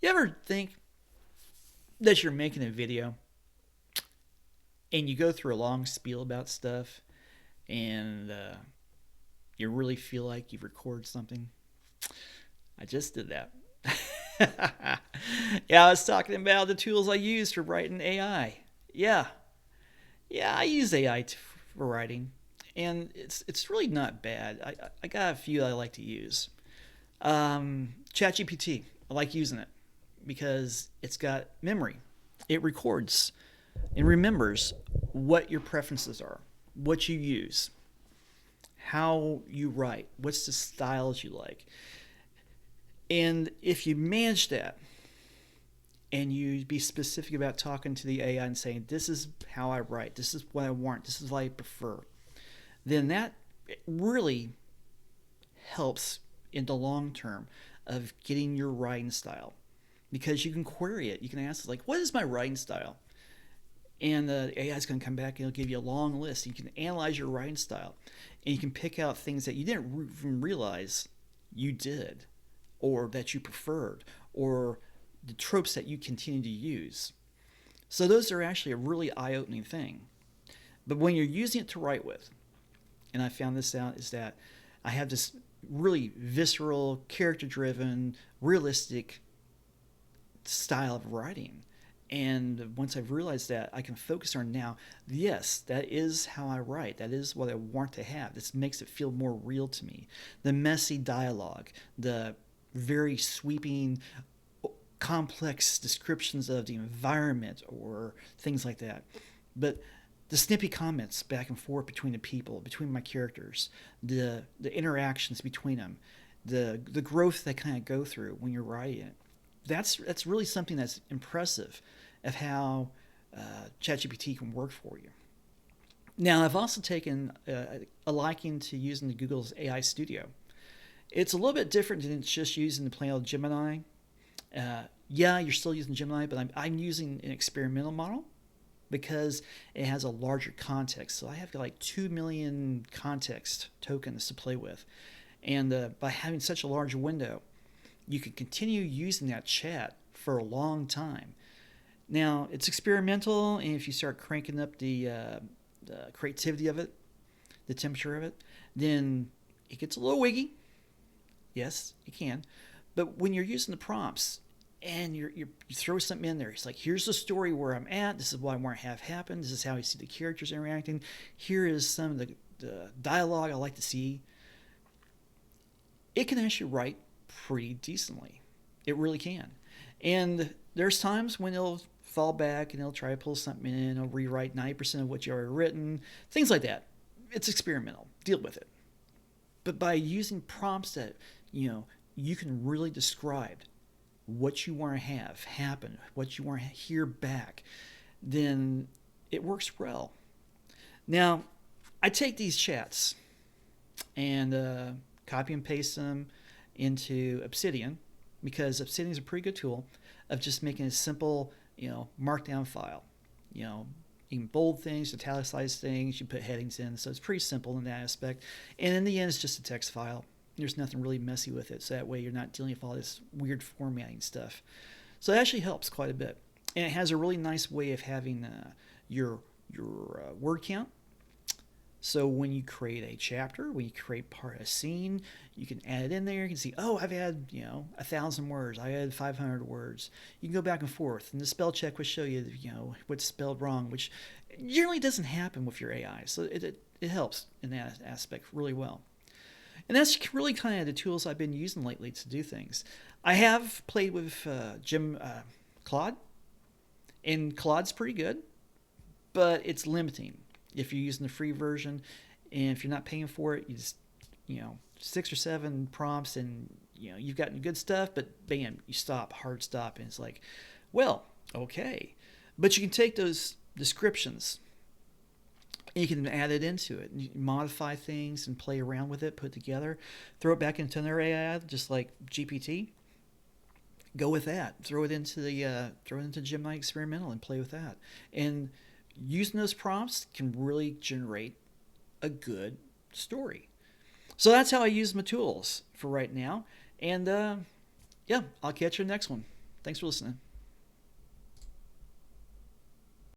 You ever think that you're making a video and you go through a long spiel about stuff and you really feel like you've recorded something? I just did that. Yeah, I was talking about the tools I use for writing AI. Yeah, yeah, I use AI for writing, and it's really not bad. I got a few I like to use. ChatGPT, I like using it because it's got memory. It records and remembers what your preferences are, what you use, how you write, what's the styles you like. And if you manage that and you be specific about talking to the AI and saying, this is how I write, this is what I want, this is what I prefer, then that really helps in the long term of getting your writing style, because you can query it. You can ask, like, what is my writing style? And the AI is going to come back and it'll give you a long list. You can analyze your writing style and you can pick out things that you didn't even realize you did or that you preferred or the tropes that you continue to use. So those are actually a really eye-opening thing. But when you're using it to write with, and I found this out, is that I have this really visceral, character-driven, realistic style of writing. And once I've realized that, I can focus on now, yes, that is how I write. That is what I want to have. This makes it feel more real to me. The messy dialogue, the very sweeping, complex descriptions of the environment or things like that. But the snippy comments back and forth between the people, between my characters, the interactions between them, the growth they kind of go through when you're writing it. That's really something that's impressive of how ChatGPT can work for you. Now, I've also taken a liking to using the Google's AI Studio. It's a little bit different than it's just using the plain old Gemini. Yeah, you're still using Gemini, but I'm using an experimental model because it has a larger context. So I have like 2 million context tokens to play with. And by having such a large window, you can continue using that chat for a long time. Now, it's experimental, and if you start cranking up the creativity of it, the temperature of it, then it gets a little wiggy. Yes, it can. But when you're using the prompts and you throw something in there, it's like, here's the story where I'm at. This is what I want to have happen. This is how I see the characters interacting. Here is some of the dialogue I like to see. It can actually write pretty decently. It really can. And there's times when it'll fall back and it'll try to pull something in. It'll rewrite 90% of what you already written. Things like that. It's experimental. Deal with it. But by using prompts that, you can really describe what you want to have happen, what you want to hear back, then it works well. Now, I take these chats and copy and paste them into Obsidian, because Obsidian is a pretty good tool of just making a simple, markdown file. You can bold things, italicize things, you put headings in, so it's pretty simple in that aspect. And in the end, it's just a text file. There's nothing really messy with it, so that way you're not dealing with all this weird formatting stuff. So it actually helps quite a bit. And it has a really nice way of having your word count. So when you create a chapter, when you create part of a scene, you can add it in there. You can see, oh, I've had 1,000 words. I had 500 words. You can go back and forth, and the spell check will show you what's spelled wrong, which generally doesn't happen with your AI. So it helps in that aspect really well. And that's really kind of the tools I've been using lately to do things. I have played with Claude, and Claude's pretty good, but it's limiting. If you're using the free version, and if you're not paying for it, you just 6 or 7 prompts, and you've gotten good stuff, but bam, you stop, hard stop, and it's like, well, okay. But you can take those descriptions and you can add it into it, and you can modify things and play around with it, put it together, throw it back into another AI, just like GPT. Go with that. Throw it into Gemini Experimental and play with that. And using those prompts can really generate a good story. So that's how I use my tools for right now. And yeah, I'll catch you in the next one. Thanks for listening.